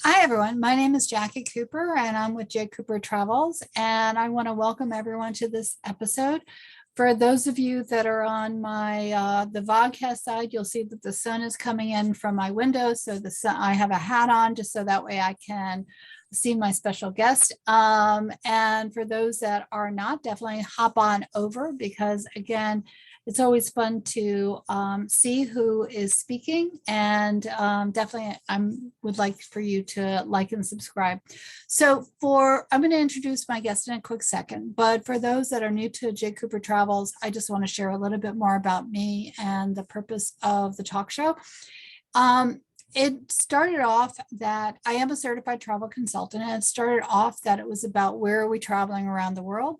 Hi, everyone. My name is Jacqui Cooper, and I'm with JCooperTravels, and I want to welcome everyone to this episode. For those of you that are on my the vodcast side, you'll see that the sun is coming in from my window. So the sun, I have a hat on just so that way I can see my special guest. And for those that are not, definitely hop on over because again, it's always fun to see who is speaking, and definitely I would like for you to like and subscribe. So I'm going to introduce my guest in a quick second, but for those that are new to J Cooper Travels, I just want to share a little bit more about me and the purpose of the talk show. It started off that I am a certified travel consultant, and it started off that it was about where are we traveling around the world.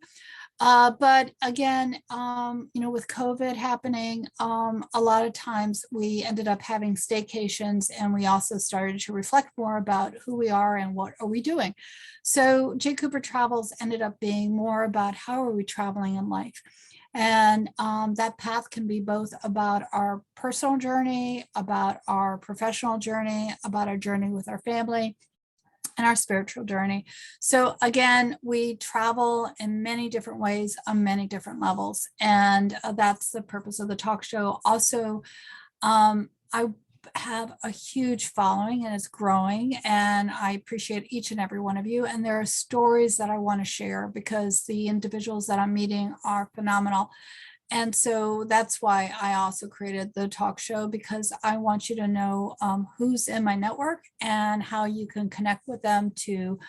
But again, with COVID happening, a lot of times we ended up having staycations, and we also started to reflect more about who we are and what are we doing. So J Cooper Travels ended up being more about how are we traveling in life. And that path can be both about our personal journey, about our professional journey, about our journey with our family, and our spiritual journey. So again, we travel in many different ways on many different levels. And that's the purpose of the talk show. Also, I have a huge following and it's growing, and I appreciate each and every one of you. And there are stories that I want to share because the individuals that I'm meeting are phenomenal. And so that's why I also created the talk show, because I want you to know who's in my network and how you can connect with them to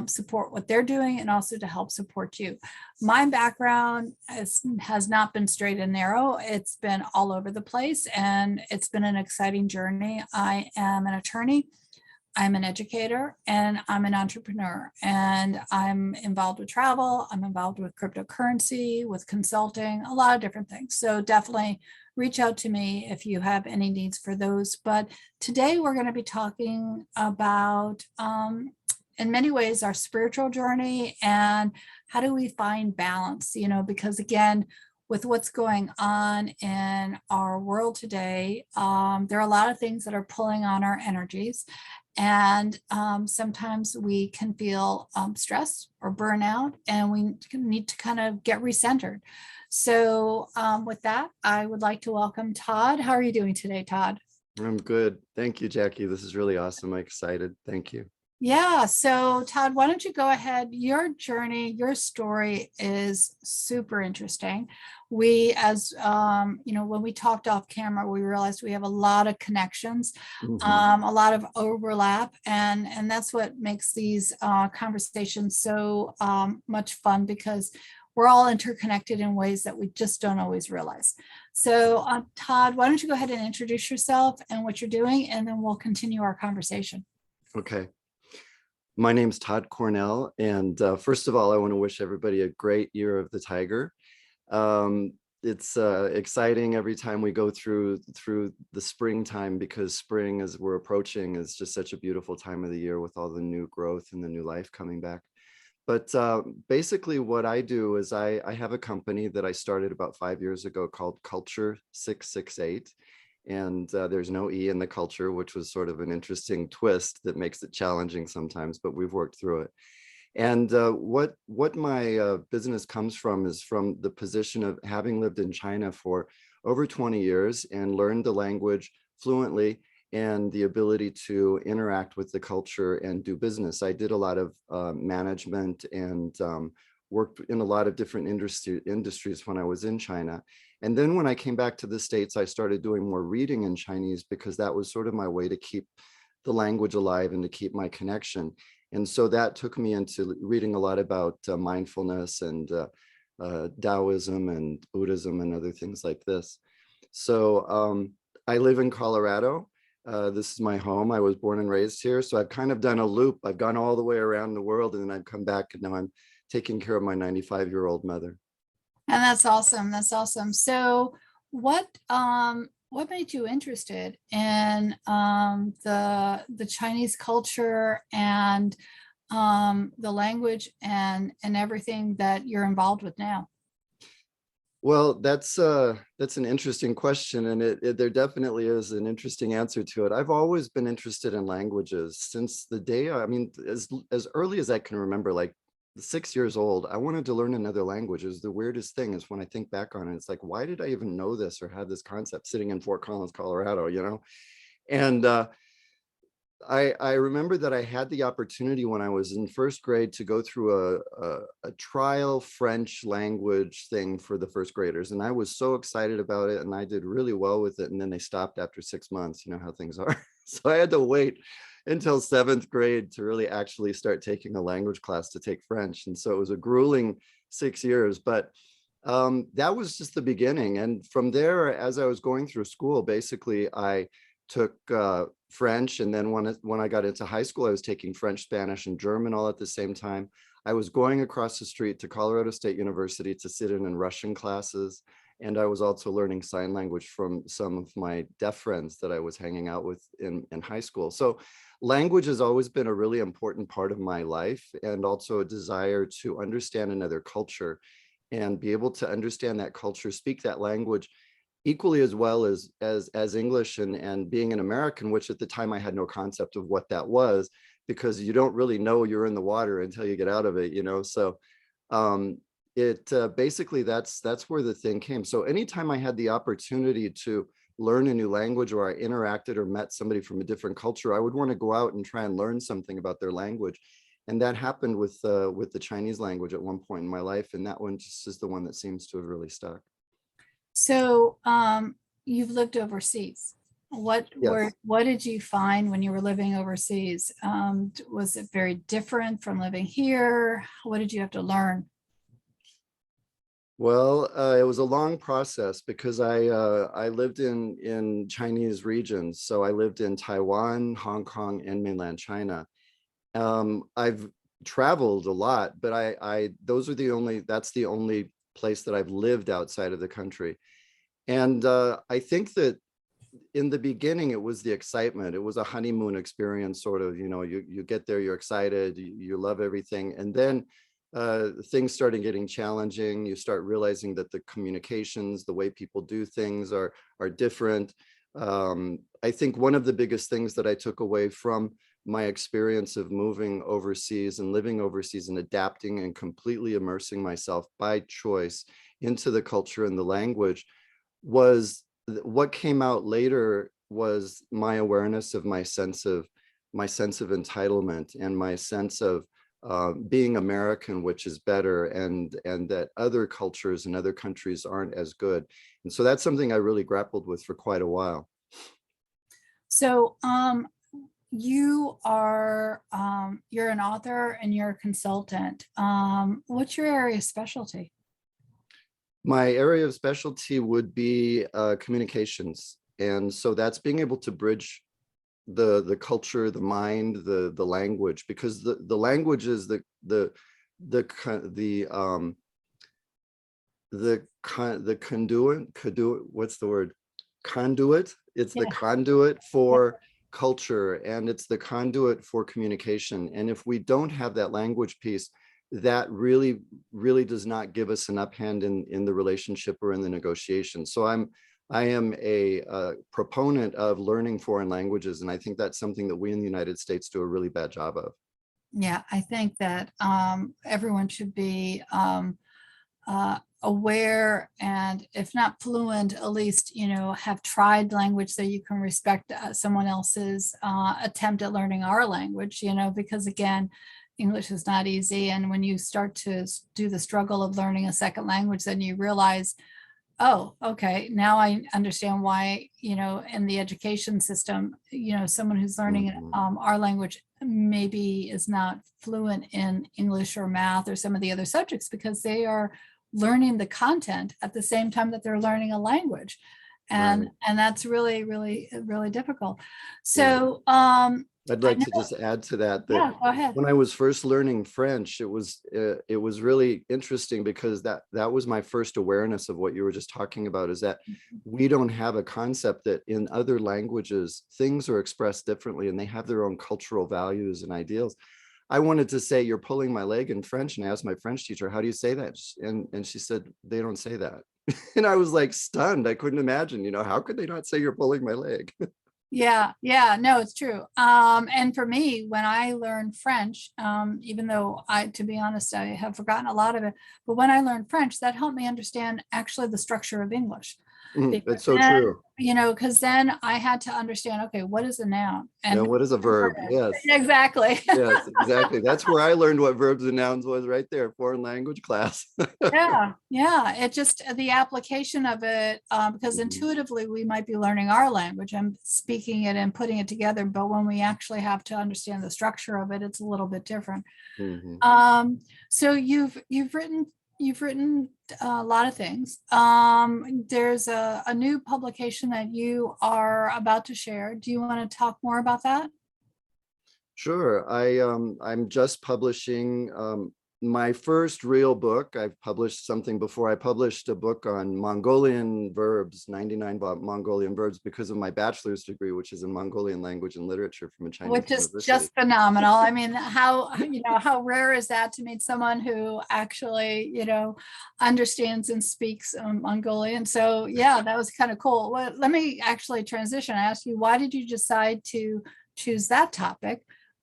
support what they're doing and also to help support you. My background has not been straight and narrow. It's been all over the place, and it's been an exciting journey. I am an attorney. I'm an educator, and I'm an entrepreneur, and I'm involved with travel. I'm involved with cryptocurrency, with consulting, a lot of different things. So definitely reach out to me if you have any needs for those. But today we're going to be talking about, in many ways, our spiritual journey and how do we find balance, because again, with what's going on in our world today, there are a lot of things that are pulling on our energies. And sometimes we can feel stressed or burnout, and we need to kind of get recentered. So with that, I would like to welcome Todd. How are you doing today, Todd? I'm good. Thank you, Jacqui. This is really awesome. I'm excited. Thank you. Yeah. So Todd, why don't you go ahead? Your journey, your story is super interesting. We, as when we talked off camera, we realized we have a lot of connections, a lot of overlap, and that's what makes these conversations so much fun, because we're all interconnected in ways that we just don't always realize. So Todd, why don't you go ahead and introduce yourself and what you're doing, and then we'll continue our conversation. Okay. My name's Todd Cornell, and first of all, I want to wish everybody a great year of the tiger. It's exciting every time we go through the springtime, because spring, as we're approaching, is just such a beautiful time of the year with all the new growth and the new life coming back. But basically what I do is I have a company that I started about 5 years ago called Culture 668. And there's no E in the culture, which was sort of an interesting twist that makes it challenging sometimes, but we've worked through it. And what my business comes from is from the position of having lived in China for over 20 years and learned the language fluently and the ability to interact with the culture and do business. I did a lot of management and worked in a lot of different industries when I was in China. And then when I came back to the States, I started doing more reading in Chinese, because that was sort of my way to keep the language alive and to keep my connection. And so that took me into reading a lot about mindfulness and Taoism and Buddhism and other things like this. So I live in Colorado. This is my home. I was born and raised here. So I've kind of done a loop. I've gone all the way around the world, and then I've come back, and now I'm taking care of my 95-year-old mother. And that's awesome. That's awesome. So what made you interested in the Chinese culture and the language and everything that you're involved with now? Well, that's an interesting question, and there definitely is an interesting answer to it. I've always been interested in languages since the day, I mean, as early as I can remember, like 6 years old. I wanted to learn another language. It was the weirdest thing is when I think back on it, it's like, why did I even know this or have this concept sitting in Fort Collins, Colorado, you know? And I remember that I had the opportunity when I was in first grade to go through a trial French language thing for the first graders. And I was so excited about it and I did really well with it. And then they stopped after 6 months, you know how things are. So I had to wait until seventh grade to really actually start taking a language class to take French. And so it was a grueling 6 years, but that was just the beginning. And from there, as I was going through school, basically I took French. And then when I got into high school, I was taking French, Spanish, and German all at the same time. I was going across the street to Colorado State University to sit in Russian classes. And I was also learning sign language from some of my deaf friends that I was hanging out with in high school. So language has always been a really important part of my life, and also a desire to understand another culture and be able to understand that culture, speak that language equally as well as English, and being an American, which at the time I had no concept of what that was, because you don't really know you're in the water until you get out of it, you know. So it basically that's where the thing came. So anytime I had the opportunity to learn a new language, or I interacted or met somebody from a different culture, I would want to go out and try and learn something about their language. And that happened with the Chinese language at one point in my life, and that one just is the one that seems to have really stuck. So you've lived overseas. Yes. What did you find when you were living overseas? Was it very different from living here? What did you have to learn? Well, it was a long process because I lived in Chinese regions. So I lived in Taiwan, Hong Kong, and mainland China. I've traveled a lot, but I those are that's the only place that I've lived outside of the country. And I think that in the beginning, it was the excitement. It was a honeymoon experience, sort of, you know, you get there, you're excited, you love everything. And then things started getting challenging. You start realizing that the communications, the way people do things are different. I think one of the biggest things that I took away from my experience of moving overseas and living overseas and adapting and completely immersing myself by choice into the culture and the language was what came out later was my awareness of my sense of entitlement, and my sense of being American, which is better, and that other cultures and other countries aren't as good. And so that's something I really grappled with for quite a while. So you're an author and you're a consultant. What's your area of specialty? My area of specialty would be communications. And so that's being able to bridge the culture, the mind, the language, because the language is the conduit, what's the word? Conduit. It's the Yeah. conduit for culture, and it's the conduit for communication. And if we don't have that language piece, that really does not give us an uphand in the relationship or in the negotiation. So I am a proponent of learning foreign languages, and I think that's something that we in the United States do a really bad job of. Yeah, I think that everyone should be aware, and if not fluent, at least, have tried language so you can respect someone else's attempt at learning our language, because again, English is not easy. And when you start to do the struggle of learning a second language, then you realize, oh, okay, now I understand why, in the education system, someone who's learning Mhm. our language maybe is not fluent in English or math or some of the other subjects, because they are learning the content at the same time that they're learning a language. And Right. that's really, really, really difficult. Yeah. So I'd I like know, to just add to that yeah, go ahead. when I was first learning French, it was really interesting, because that was my first awareness of what you were just talking about, is that we don't have a concept that in other languages things are expressed differently, and they have their own cultural values and ideals. I wanted to say, "You're pulling my leg" in French, and I asked my French teacher, "How do you say that?" And she said, "They don't say that." And I was like stunned. I couldn't imagine, how could they not say you're pulling my leg? Yeah, yeah, no, it's true. And for me, when I learned French, even though to be honest, I have forgotten a lot of it, but when I learned French, that helped me understand actually the structure of English. It's Because so then, true. because then I had to understand, okay, what is a noun? Now, And what is a verb? Yes. exactly. Yes, exactly. That's where I learned what verbs and nouns was, right there, foreign language class. Yeah, yeah. It just the application of it, because Mhm, intuitively we might be learning our language and speaking it and putting it together, but when we actually have to understand the structure of it, it's a little bit different. mhm. So you've written a lot of things. There's a new publication that you are about to share. Do you want to talk more about that? Sure. I'm just publishing my first real book. I've published something before. I published a book on Mongolian verbs, 99 Mongolian verbs, because of my bachelor's degree, which is in Mongolian language and literature from a Chinese Which is university. just phenomenal. I mean, how rare is that to meet someone who actually, understands and speaks Mongolian. So yeah, that was kind of cool. Well, let me actually transition. I ask you, why did you decide to choose that topic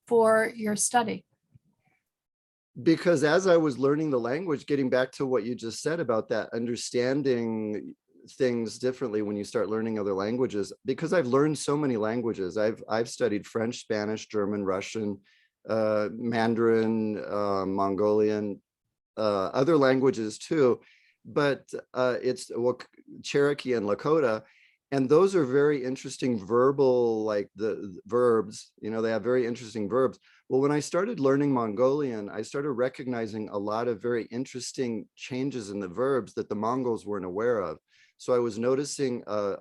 for your study? Because as I was learning the language, getting back to what you just said about that, understanding things differently when you start learning other languages, because I've learned so many languages. I've studied French, Spanish, German, Russian, Mandarin, Mongolian, other languages too, but it's Cherokee and Lakota. And those are very interesting verbal, like the verbs, they have very interesting verbs. Well, when I started learning Mongolian, I started recognizing a lot of very interesting changes in the verbs that the Mongols weren't aware of. So I was noticing a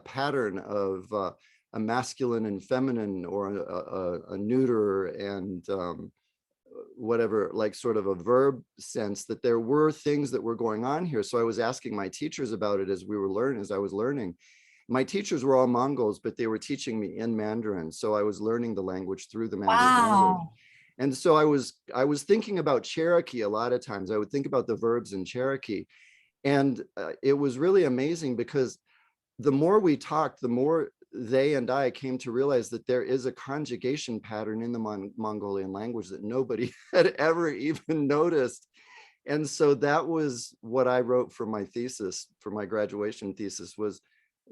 pattern of a masculine and feminine, or a neuter and whatever, like sort of a verb sense, that there were things that were going on here. So I was asking my teachers about it as I was learning. My teachers were all Mongols, but they were teaching me in Mandarin. So I was learning the language through the Mandarin language. Wow. And so I was thinking about Cherokee a lot of times. I would think about the verbs in Cherokee. And it was really amazing, because the more we talked, the more they and I came to realize that there is a conjugation pattern in the Mongolian language that nobody had ever even noticed. And so that was what I wrote for my thesis, for my graduation thesis, was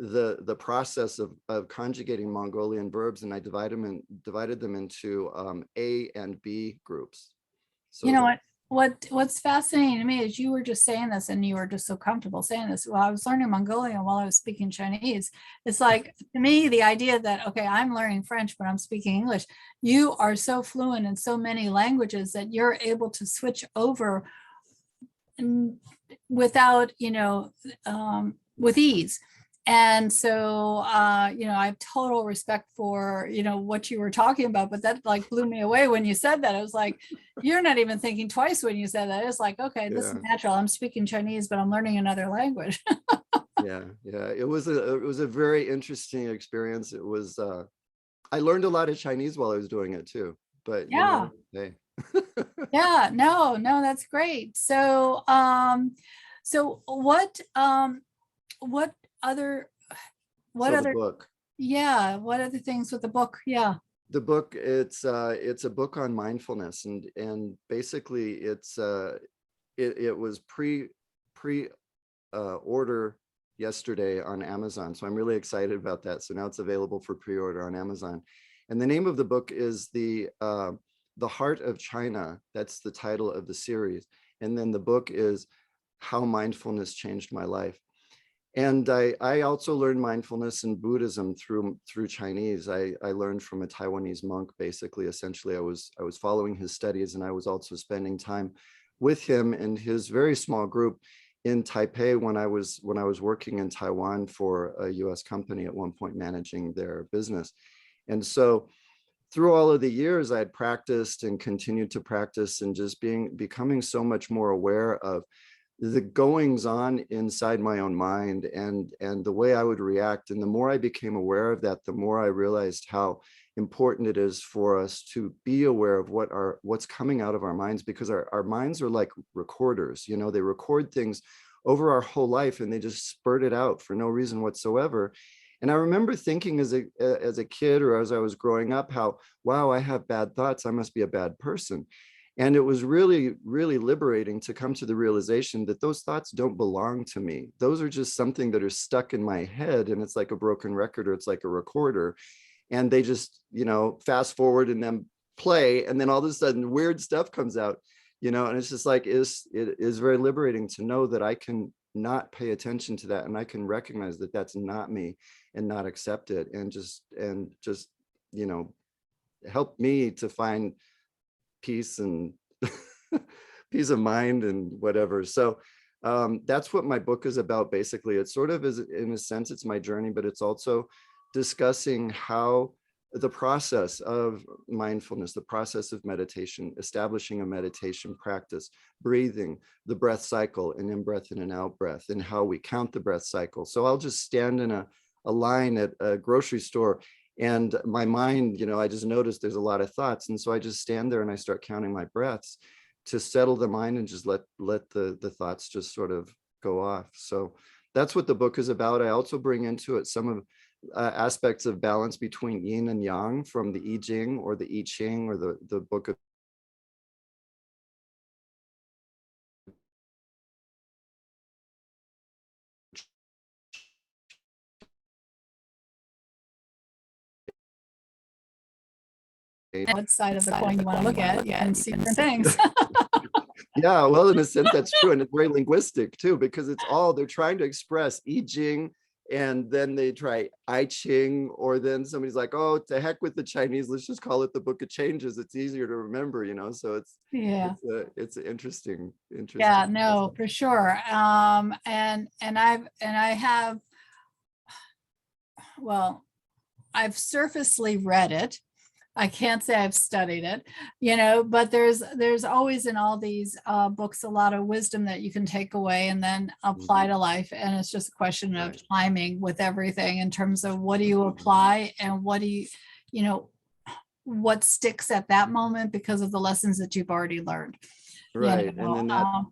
the process of conjugating Mongolian verbs. And I divided them into A and B groups. You So know that, what's fascinating to me is you were just saying this and you were just so comfortable saying this. Well, I was learning Mongolian while I was speaking Chinese. It's like, to me, the idea that, okay, I'm learning French, but I'm speaking English. You are so fluent in so many languages that you're able to switch over without, with ease. And so, I have total respect for, what you were talking about, but that like blew me away when you said that. I was like, you're not even thinking twice when you said that. It's like, okay, this is yeah. natural. I'm speaking Chinese, but I'm learning another language. Yeah, yeah. It was a very interesting experience. It was I learned a lot of Chinese while I was doing it too. But Yeah. hey. Yeah. No, that's great. So, so what other, what So the other, book. yeah, what other things with the book? Yeah. The book, it's a book on mindfulness, and basically it was pre order yesterday on Amazon. So I'm really excited about that. So now it's available for pre-order on Amazon. And the name of the book is The Heart of China. That's the title of the series. And then the book is How Mindfulness Changed My Life. And I also learned mindfulness and Buddhism through Chinese. I learned from a Taiwanese monk. Basically, essentially, I was following his studies, and I was also spending time with him and his very small group in Taipei when I was working in Taiwan for a U.S. company at one point, managing their business. And so through all of the years, I had practiced and continued to practice, and just becoming so much more aware of the goings on inside my own mind and the way I would react. And the more I became aware of that, the more I realized how important it is for us to be aware of what's coming out of our minds, because our minds are like recorders. They record things over our whole life and they just spurt it out for no reason whatsoever. And I remember thinking as a kid or as I was growing up, how, wow, I have bad thoughts, I must be a bad person. And it was really, really liberating to come to the realization that those thoughts don't belong to me. Those are just something that are stuck in my head, and it's like a broken record, or it's like a recorder. And they just, fast forward and then play, and then all of a sudden weird stuff comes out, and it's just like, it is very liberating to know that I can not pay attention to that, and I can recognize that that's not me and not accept it, and just help me to find peace and peace of mind and whatever. So that's what my book is about. Basically, it sort of is, in a sense, it's my journey, but it's also discussing how the process of mindfulness, the process of meditation, establishing a meditation practice, breathing, the breath cycle, and in-breath and an out-breath, and how we count the breath cycle. So I'll just stand in a line at a grocery store, and my mind, I just noticed there's a lot of thoughts. And so I just stand there and I start counting my breaths to settle the mind and just let the thoughts just sort of go off. So that's what the book is about. I also bring into it some of aspects of balance between yin and yang from the I Ching or the I Ching or the book of What side of the coin you want to look at and see different things. Yeah, well, in a sense, that's true. And it's very linguistic too, because they're trying to express I Ching, and then they try I Ching, or then somebody's like, oh, to heck with the Chinese, let's just call it the Book of Changes. It's easier to remember, so it's interesting. Yeah, no, for sure. And I have, well, I've surfacely read it. I can't say I've studied it, but there's always in all these books a lot of wisdom that you can take away and then apply to life. And it's just a question of timing with everything in terms of what do you apply and what do what sticks at that moment because of the lessons that you've already learned. Right. And then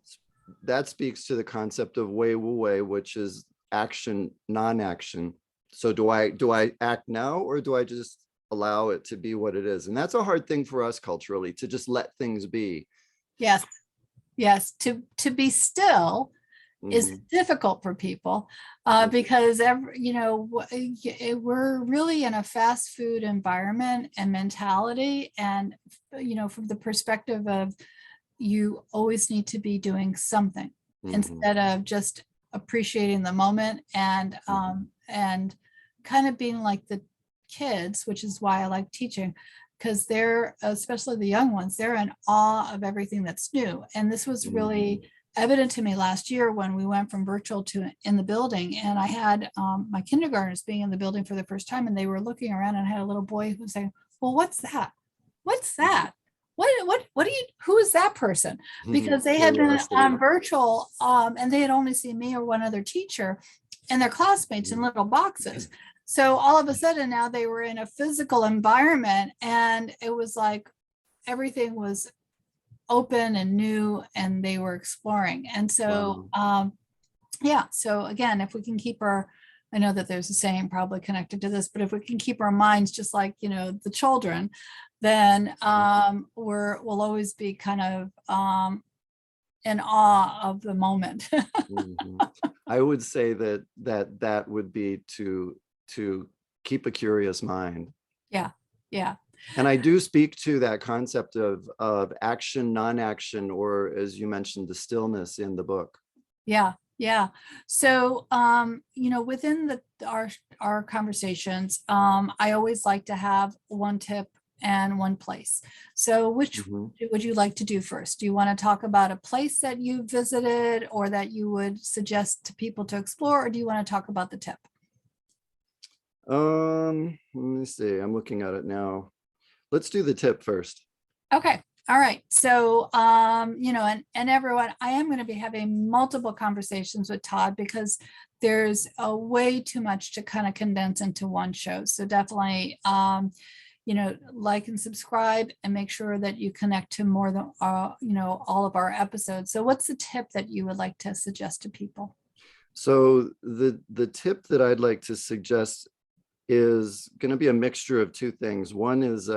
that speaks to the concept of wei wu wei, which is action, non-action. So do I act now, or do I just allow it to be what it is? And that's a hard thing for us culturally, to just let things be. Yes. To be still is difficult for people because we're really in a fast food environment and mentality, and from the perspective of you always need to be doing something instead of just appreciating the moment and kind of being like the kids, which is why I like teaching, because they're, especially the young ones, they're in awe of everything that's new. And this was really evident to me last year when we went from virtual to in the building, and I had my kindergartners being in the building for the first time, and they were looking around, and I had a little boy who was saying, well, what's that? Who is that person? Because they had been on virtual and they had only seen me or one other teacher and their classmates in little boxes. So all of a sudden now they were in a physical environment, and it was like everything was open and new, and they were exploring. And so, so again, if we can keep I know that there's a saying probably connected to this, but if we can keep our minds just like, the children, then we'll always be kind of in awe of the moment. I would say that would be to keep a curious mind. Yeah. And I do speak to that concept of action, non-action, or as you mentioned, the stillness in the book. Yeah. So, within our conversations, I always like to have one tip and one place. So which would you like to do first? Do you want to talk about a place that you visited or that you would suggest to people to explore, or do you want to talk about the tip? Let me see. I'm looking at it now. Let's do the tip first. Okay. All right. So, and everyone, I am going to be having multiple conversations with Todd because there's a way too much to kind of condense into one show. So definitely, like and subscribe and make sure that you connect to more than, all of our episodes. So what's the tip that you would like to suggest to people? So the tip that I'd like to suggest is going to be a mixture of two things. One is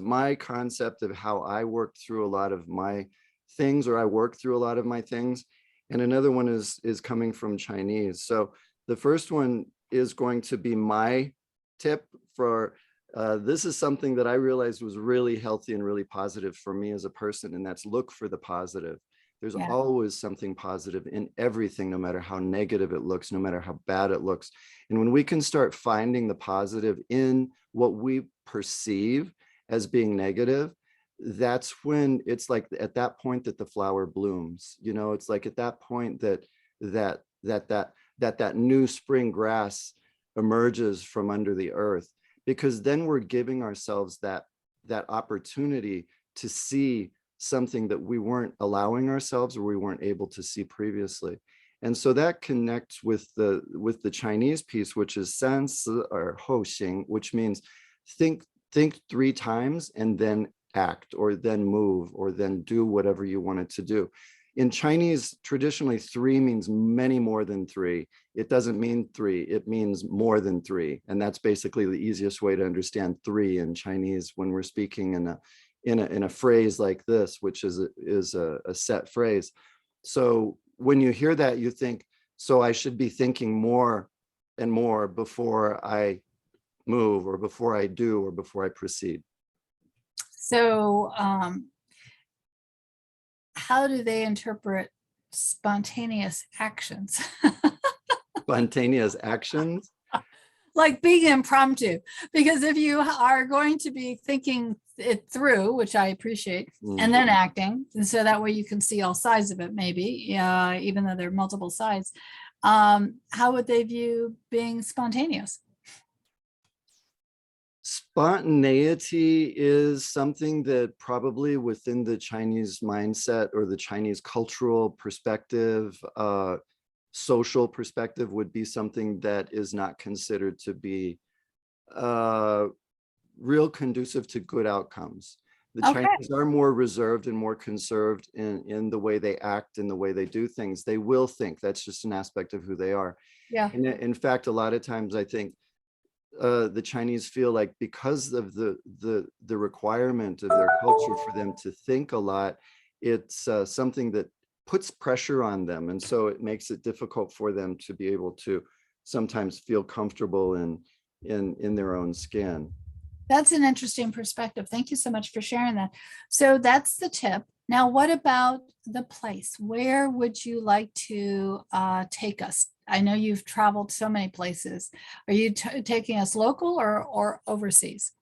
my concept of how I work through a lot of my things, or I work through a lot of my things, and another one is coming from Chinese. So the first one is going to be my tip for this is something that I realized was really healthy and really positive for me as a person, and that's look for the positive. There's Yeah. always something positive in everything, no matter how negative it looks, no matter how bad it looks. And when we can start finding the positive in what we perceive as being negative, that's when it's like at that point that the flower blooms. It's like at that point that new spring grass emerges from under the earth, because then we're giving ourselves that opportunity to see something that we weren't allowing ourselves, or we weren't able to see previously. And so that connects with the Chinese piece, which is san si or hou xing, which means think 3 times and then act, or then move, or then do whatever you wanted to do. In Chinese, traditionally, 3 means many more than 3. It doesn't mean 3, it means more than 3. And that's basically the easiest way to understand 3 in Chinese when we're speaking in a phrase like this, which is a set phrase. So when you hear that, you think, so I should be thinking more and more before I move, or before I do, or before I proceed. So, how do they interpret spontaneous actions? Spontaneous actions. Like being impromptu, because if you are going to be thinking it through, which I appreciate, and then acting, and so that way you can see all sides of it, maybe, even though there are multiple sides, how would they view being spontaneous? Spontaneity is something that probably within the Chinese mindset, or the Chinese cultural perspective, social perspective, would be something that is not considered to be real conducive to good outcomes. The Okay. Chinese are more reserved and more conserved in the way they act and the way they do things. They will think. That's just an aspect of who they are. Yeah. And in fact, a lot of times I think the Chinese feel like, because of the requirement of their culture for them to think a lot, it's something that puts pressure on them, and so it makes it difficult for them to be able to sometimes feel comfortable in their own skin. That's an interesting perspective. Thank you so much for sharing that. So that's the tip. Now, what about the place? Where would you like to take us? I know you've traveled so many places. Are you taking us local or overseas?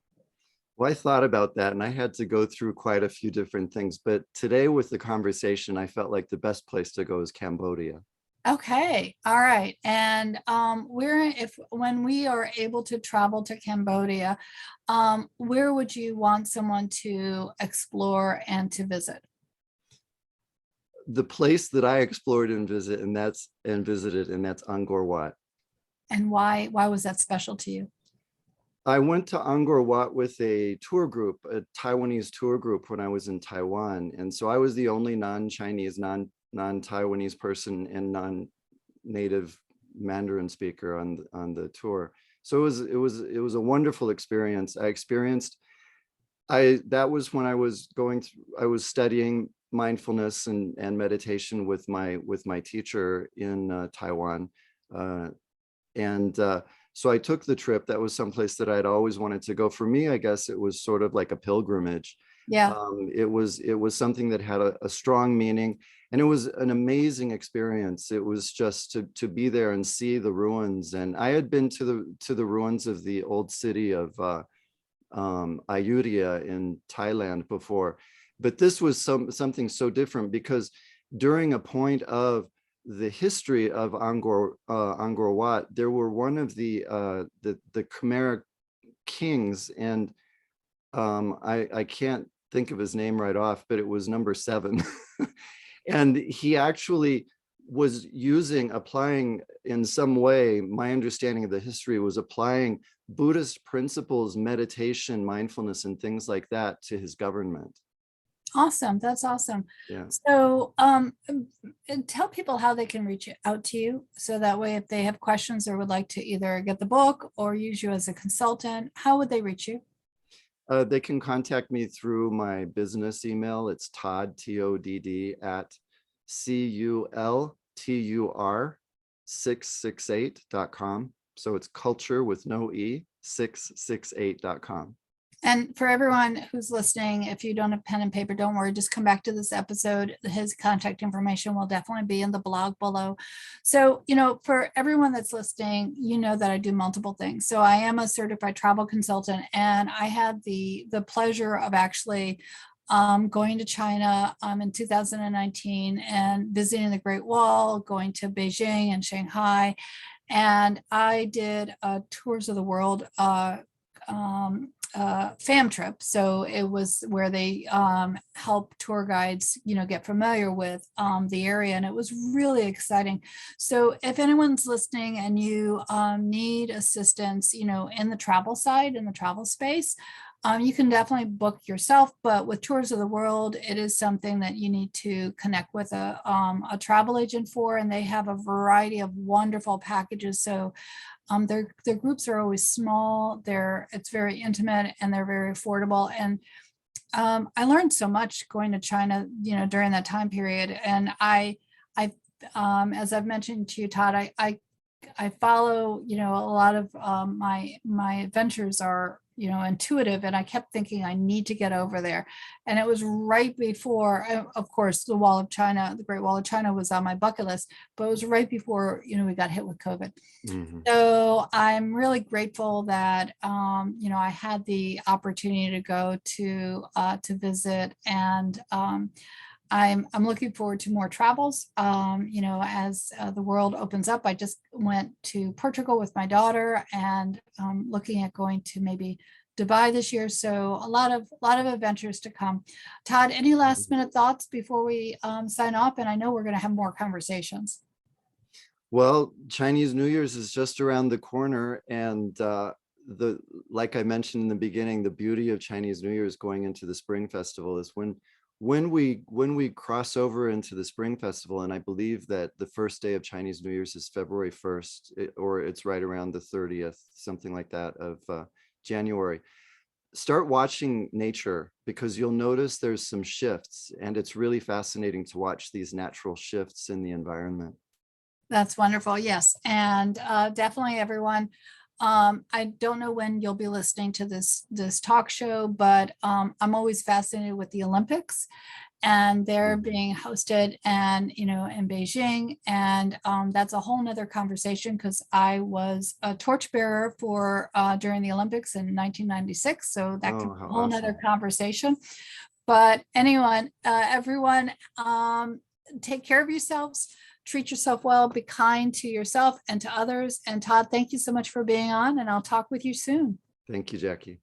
Well, I thought about that, and I had to go through quite a few different things, but today with the conversation, I felt like the best place to go is Cambodia. Okay, all right. And when we are able to travel to Cambodia, where would you want someone to explore and to visit? The place that I explored and visited, and that's Angkor Wat. And why was that special to you? I went to Angkor Wat with a tour group, a Taiwanese tour group, when I was in Taiwan, and so I was the only non-Chinese, non-Taiwanese person and non-native Mandarin speaker on the tour. So it was a wonderful experience. That was when I was studying mindfulness and meditation with my teacher in Taiwan, and so I took the trip. That was someplace that I'd always wanted to go. For me, I guess it was sort of like a pilgrimage. Yeah. It was something that had a strong meaning, and it was an amazing experience. It was just to be there and see the ruins. And I had been to the ruins of the old city of Ayutthaya in Thailand before, but this was something so different, because during a point of the history of Angkor Wat, there were one of the Khmer kings, and I can't think of his name right off, but it was number 7. And he actually was applying in some way, my understanding of the history was applying Buddhist principles, meditation, mindfulness, and things like that to his government. Awesome. That's awesome. Yeah. So tell people how they can reach out to you. So that way, if they have questions or would like to either get the book or use you as a consultant, how would they reach you? They can contact me through my business email. It's Todd, Todd, at cultur668.com. So it's culture with no E, 668.com. And for everyone who's listening, if you don't have pen and paper, don't worry, just come back to this episode. His contact information will definitely be in the blog below. So, for everyone that's listening, that I do multiple things. So I am a certified travel consultant, and I had the pleasure of actually going to China in 2019 and visiting the Great Wall, going to Beijing and Shanghai. And I did tours of the world fam trip. So it was where they help tour guides, get familiar with the area. And it was really exciting. So if anyone's listening and you need assistance, in the travel side, in the travel space, you can definitely book yourself, but with Tours of the World, it is something that you need to connect with a travel agent for, and they have a variety of wonderful packages. So their groups are always small. It's very intimate, and they're very affordable. And I learned so much going to China, during that time period. And I as I've mentioned to you, Todd, I follow, a lot of my adventures are, intuitive, and I kept thinking I need to get over there. And it was right before, of course, the Great Wall of China was on my bucket list, but it was right before, we got hit with COVID. Mm-hmm. So I'm really grateful that, I had the opportunity to go to visit, and I'm looking forward to more travels, as the world opens up. I just went to Portugal with my daughter, and looking at going to maybe Dubai this year. So a lot of adventures to come. Todd, any last minute thoughts before we sign off? And I know we're going to have more conversations. Well, Chinese New Year's is just around the corner, and like I mentioned in the beginning, the beauty of Chinese New Year's going into the Spring Festival is when we cross over into the Spring Festival, and I believe that the first day of Chinese New Year's is February 1st, or it's right around the 30th, something like that, of January. Start watching nature, because you'll notice there's some shifts, and it's really fascinating to watch these natural shifts in the environment. That's wonderful. Yes. And definitely everyone. I don't know when you'll be listening to this talk show, but I'm always fascinated with the Olympics, and they're being hosted in Beijing. And that's a whole nother conversation, because I was a torchbearer for during the Olympics in 1996. So that could be a whole nother conversation. But everyone, take care of yourselves. Treat yourself well, be kind to yourself and to others. And Todd, thank you so much for being on, and I'll talk with you soon. Thank you, Jacqui.